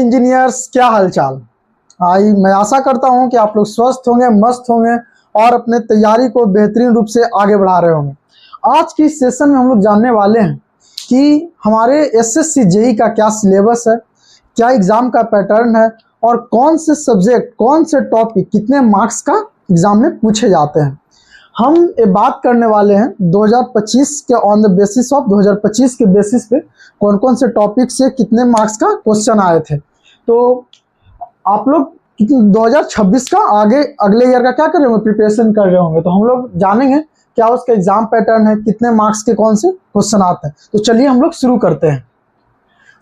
Engineers, क्या हालचाल। मैं आशा करता हूं कि आप लोग स्वस्थ होंगे, मस्त होंगे और अपने तैयारी को बेहतरीन रूप से आगे बढ़ा रहे होंगे। आज की इस सेशन में हम लोग जानने वाले हैं कि हमारे एसएससी जेई का क्या सिलेबस है, क्या एग्ज़ाम का पैटर्न है और कौन से सब्जेक्ट, कौन से टॉपिक कितने मार्क्स का एग्ज़ाम में पूछे जाते हैं। हम ये बात करने वाले हैं 2025 के ऑन द बेसिस ऑफ 2025 के बेसिस पे कौन कौन से टॉपिक से कितने मार्क्स का क्वेश्चन आए थे। तो आप लोग 2026 का आगे अगले ईयर का क्या कर रहे होंगे, प्रिपरेशन कर रहे होंगे, तो हम लोग जानेंगे क्या उसका एग्जाम पैटर्न है, कितने मार्क्स के कौन से क्वेश्चन आते हैं। तो चलिए हम लोग शुरू करते हैं।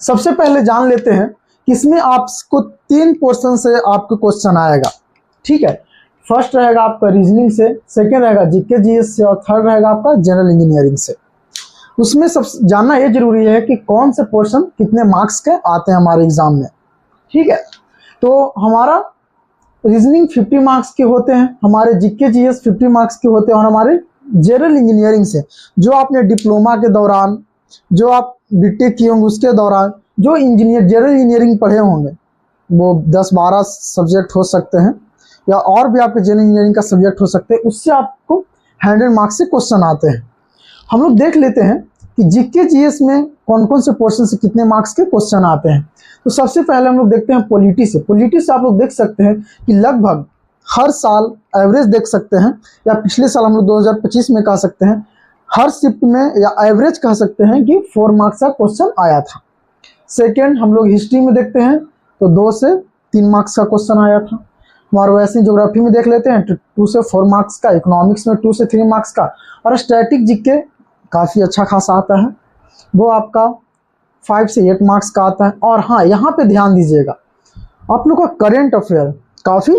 सबसे पहले जान लेते हैं कि इसमें आपको 3 पोर्शन से आपको क्वेश्चन आएगा, ठीक है। फर्स्ट रहेगा आपका रीजनिंग से, सेकेंड रहेगा जीके जीएस से और थर्ड रहेगा आपका जनरल इंजीनियरिंग से। उसमें सब जानना ये जरूरी है कि कौन से पोर्शन कितने मार्क्स के आते हैं हमारे एग्जाम में, ठीक है। तो हमारा रीजनिंग 50 मार्क्स के होते हैं, हमारे जीके जीएस 50 मार्क्स के होते हैं और हमारे जनरल इंजीनियरिंग से जो आपने डिप्लोमा के दौरान, जो आप बीटेक किए होंगे उसके दौरान, जो जनरल इंजीनियरिंग पढ़े होंगे वो 10-12 सब्जेक्ट हो सकते हैं या और भी आपके जनरल इंजीनियरिंग का सब्जेक्ट हो सकते हैं, उससे आपको 100 मार्क्स से क्वेश्चन आते हैं। हम लोग देख लेते हैं कि जीके जीएस में कौन कौन से पोर्शन से कितने मार्क्स के क्वेश्चन आते हैं। तो सबसे पहले हम लोग देखते हैं पॉलिटी से। पॉलिटी से आप लोग देख सकते हैं कि लगभग हर साल एवरेज देख सकते हैं, या पिछले साल हम लोग 2025 में कह सकते हैं हर शिफ्ट में या एवरेज कह सकते हैं कि 4 मार्क्स का क्वेश्चन आया था। सेकेंड हम लोग हिस्ट्री में देखते हैं तो 2 से 3 मार्क्स का क्वेश्चन आया था। हमारे वैसे ज्योग्राफी में देख लेते हैं 2 से 4 मार्क्स का, इकोनॉमिक्स में 2 से 3 मार्क्स का, और स्टैटिक जीके काफ़ी अच्छा खासा आता है, वो आपका 5 से 8 मार्क्स का आता है। और हाँ, यहाँ पे ध्यान दीजिएगा, आप लोग का करेंट अफेयर काफ़ी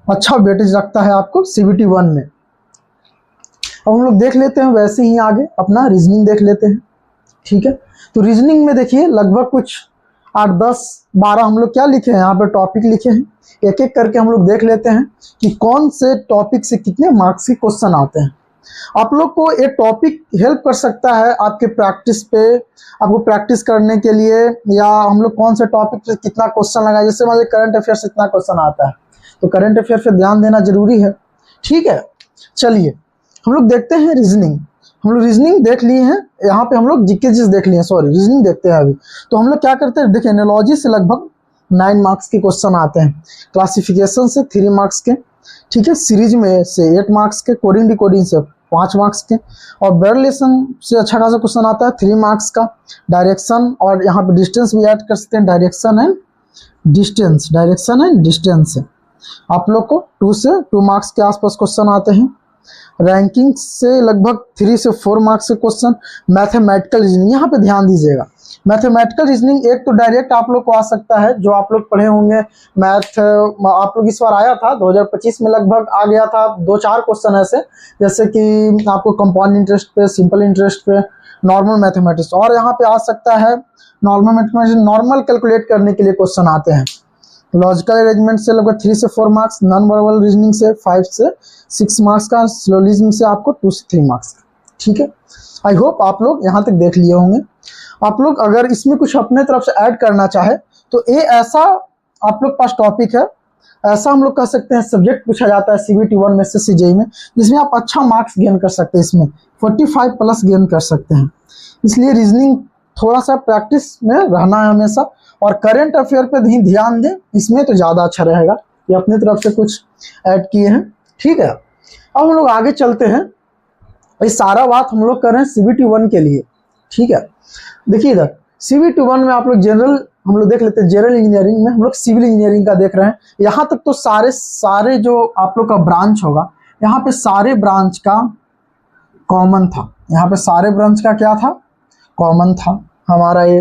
अच्छा वेटेज रखता है आपको CBT 1 में। अब हम लोग देख लेते हैं वैसे ही आगे अपना रीजनिंग देख लेते हैं, ठीक है। तो रीजनिंग में देखिए लगभग कुछ 8, 10, 12 हम लोग क्या लिखे हैं, यहाँ पे टॉपिक लिखे हैं। एक एक करके हम लोग देख लेते हैं कि कौन से टॉपिक से कितने मार्क्स के क्वेश्चन आते हैं। आप लोग को ये टॉपिक हेल्प कर सकता है आपके प्रैक्टिस पे, आपको प्रैक्टिस करने के लिए, या हम लोग कौन से टॉपिक पे कितना क्वेश्चन लगाए। जैसे मान लीजिए करंट अफेयर से इतना क्वेश्चन आता है तो करंट अफेयर पे ध्यान देना जरूरी है, ठीक है। चलिए हम लोग देखते हैं रीजनिंग। हम लोग रीजनिंग देख लिए हैं, यहाँ पे हम लोग जीके जीएस देख लिए हैं, सॉरी रीजनिंग देखते हैं अभी। तो हम लोग क्या करते हैं, देखिए एनालॉजी से लगभग 9 मार्क्स के क्वेश्चन आते हैं, क्लासिफिकेशन से 3 मार्क्स के, ठीक है, सीरीज में से 8 मार्क्स के, कोडिंग डिकोडिंग से 5 मार्क्स के, और वर्ड लेसन से अच्छा खासा क्वेश्चन आता है 3 मार्क्स का। डायरेक्शन और यहाँ पे डिस्टेंस भी ऐड कर सकते हैं, डायरेक्शन एंड डिस्टेंस से आप लोग को 2 से 2 मार्क्स के आसपास क्वेश्चन आते हैं। रैंकिंग से लगभग 3 से 4 मार्क्स के क्वेश्चन। मैथमेटिकल रीजनिंग, यहाँ पे ध्यान दीजिएगा, मैथमेटिकल रीजनिंग एक तो डायरेक्ट आप लोग को आ सकता है, जो आप लोग पढ़े होंगे मैथ, आप लोग इस बार आया था 2025 में लगभग आ गया था 2-4 क्वेश्चन ऐसे, जैसे कि आपको कंपाउंड इंटरेस्ट पे, सिंपल इंटरेस्ट पे, नॉर्मल मैथमेटिक्स, और यहाँ पे आ सकता है नॉर्मल मैथमेटिक्स, नॉर्मल कैलकुलेट करने के लिए क्वेश्चन आते हैं। लॉजिकल अरेंजमेंट से लगभग 3 से 4 मार्क्स, नॉन वर्बल रीजनिंग से 5 से 6 मार्क्स का, सिलोजिज्म से आपको 2 से 3 मार्क्स का, ठीक है। आई होप आप लोग यहाँ तक देख लिए होंगे। आप लोग अगर इसमें कुछ अपने तरफ से ऐड करना चाहे तो ये ऐसा आप लोग पास टॉपिक है, ऐसा हम लोग कह सकते हैं सब्जेक्ट पूछा जाता है CBT 1 में, एसएससी जेई में, जिसमें आप अच्छा मार्क्स गेन कर सकते हैं, इसमें 45 प्लस गेन कर सकते हैं। इसलिए रीजनिंग थोड़ा सा प्रैक्टिस में रहना है हमेशा, और करंट अफेयर पे भी ध्यान दें, इसमें तो ज़्यादा अच्छा रहेगा। ये अपनी तरफ से कुछ ऐड किए हैं, ठीक है। अब हम लोग आगे चलते हैं, ये सारा बात हम लोग कर रहे हैं CBT 1 के लिए, ठीक है। देखिए इधर CBT 1 में आप लोग जनरल, हम लोग देख लेते हैं जनरल इंजीनियरिंग में हम लोग सिविल इंजीनियरिंग का देख रहे हैं। यहाँ तक तो सारे जो आप लोग का ब्रांच होगा, यहाँ पे सारे ब्रांच का कॉमन था, यहाँ पे सारे ब्रांच का क्या था, कॉमन था। हमारा ये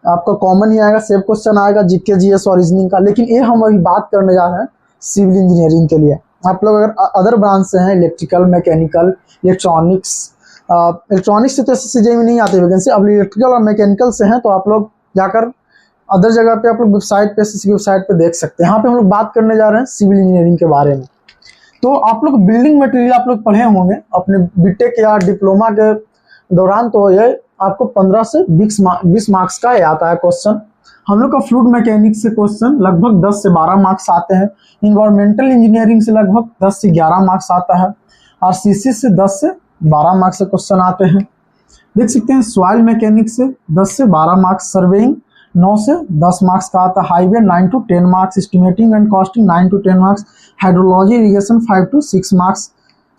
आपका कॉमन ही आएगा, सेम क्वेश्चन आएगा जीके जीएस और रीजनिंग का। लेकिन ये हम अभी बात करने जा रहे हैं सिविल इंजीनियरिंग के लिए। आप लोग अगर अदर ब्रांच से हैं, इलेक्ट्रिकल, मैकेनिकल, इलेक्ट्रॉनिक्स, इलेक्ट्रॉनिक्स से तो एसएससी जेई में नहीं आती वैकेंसी, अब इलेक्ट्रिकल और मैकेनिकल से हैं तो आप लोग जाकर अदर जगह पे आप लोग वेबसाइट पे, एसएससी की वेबसाइट पे देख सकते हैं। यहाँ पे हम लोग बात करने जा रहे हैं सिविल इंजीनियरिंग के बारे में। तो आप लोग बिल्डिंग मटेरियल आप लोग पढ़े होंगे अपने बीटेक या डिप्लोमा के दौरान, तो ये आपको 15 से 20 मार्क्स का आता है क्वेश्चन। हम लोग का फ्लूइड मैकेनिक्स से क्वेश्चन लगभग 10 से 12 मार्क्स आते हैं। इन्वायरमेंटल इंजीनियरिंग से लगभग 10 से 11 मार्क्स आता है। और सीसी से 10 से 12 मार्क्स से क्वेश्चन आते हैं। देख सकते हैं सॉइल मैकेनिक्स से 10 से 12 मार्क्स, सर्वेइंग 9 से 10 मार्क्स का आता है, highway 9 to 10 marks, estimating and costing 9 to 10 marks, hydrology irrigation 5 to 6 marks,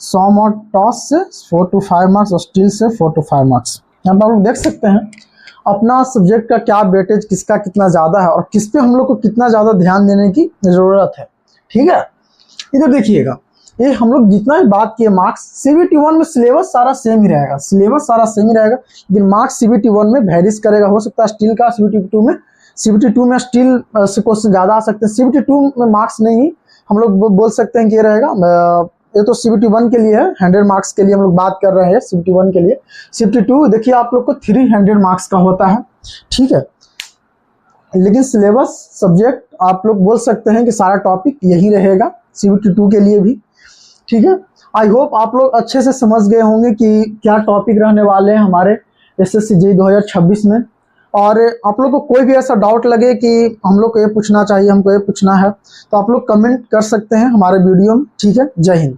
SOM और टॉस से 4 to 5 मार्क्स और स्टील से 4 to 5 मार्क्स। यहाँ पर आप लोग देख सकते हैं अपना सब्जेक्ट का क्या वेटेज किसका कितना ज़्यादा है और किस पे हम लोग को कितना ज़्यादा ध्यान देने की ज़रूरत है। ठीक है, इधर देखिएगा, ये हम लोग जितना भी बात किए मार्क्स, CBT 1 में सिलेबस सारा सेम ही रहेगा, सिलेबस सारा सेम ही रहेगा, लेकिन मार्क्स CBT 1 में वेरीज करेगा। हो सकता है स्टील का CBT 2 में स्टील से क्वेश्चन ज़्यादा आ सकते हैं। CBT 2 में मार्क्स नहीं, हम लोग बोल सकते हैं कि ये रहेगा, ये तो CBT 1 के लिए है, 100 मार्क्स के लिए हम लोग बात कर रहे हैं CBT 1 के लिए। CBT 2 देखिए आप लोग को 300 मार्क्स का होता है। ठीक है, लेकिन सिलेबस सब्जेक्ट आप लोग बोल सकते हैं कि सारा टॉपिक यही रहेगा CBT 2 के लिए भी। ठीक है, आई होप आप लोग अच्छे से समझ गए होंगे कि क्या टॉपिक रहने वाले हैं हमारे SSC JEE 2026 में। और आप लोग को कोई भी ऐसा डाउट लगे कि हम लोग को ये पूछना चाहिए, हमको ये पूछना है, तो आप लोग कमेंट कर सकते हैं हमारे वीडियो में। ठीक है, जय हिंद।